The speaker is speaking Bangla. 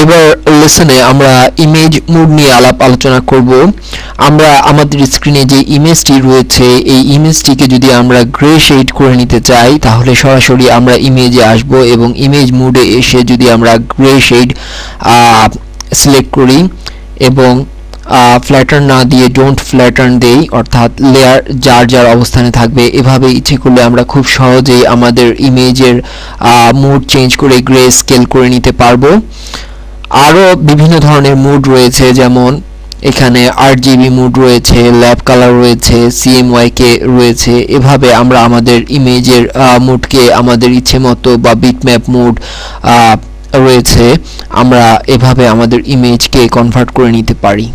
এবার লেসনে আমরা ইমেজ মুড নিয়ে আলোচনা করব। আমরা আমাদের স্ক্রিনে যে ইমেজটি রয়েছে এই ইমেজটিকে যদি আমরা গ্রে শেড করে নিতে চাই তাহলে সরাসরি আমরা ইমেজে আসব এবং ইমেজ মুডে এসে যদি আমরা গ্রে শেড সিলেক্ট করি এবং ফ্ল্যাটার্ন না দিয়ে ডোন্ট ফ্ল্যাটার্ন দেই, অর্থাৎ লেয়ার যার যার অবস্থানে থাকবে, এভাবে ইচ্ছে করলে আমরা খুব সহজেই আমাদের ইমেজের মুড চেঞ্জ করে গ্রে স্কেল করে নিতে পারবো। আরও বিভিন্ন ধরনের মুড রয়েছে, যেমন এখানে RGB মুড রয়েছে, ল্যাব কালার রয়েছে, CMYK রয়েছে। এভাবে আমরা আমাদের ইমেজের মুডকে আমাদের ইচ্ছে মতো বা বিটম্যাপ মুড রয়েছে, আমরা এভাবে আমাদের ইমেজকে কনভার্ট করে নিতে পারি।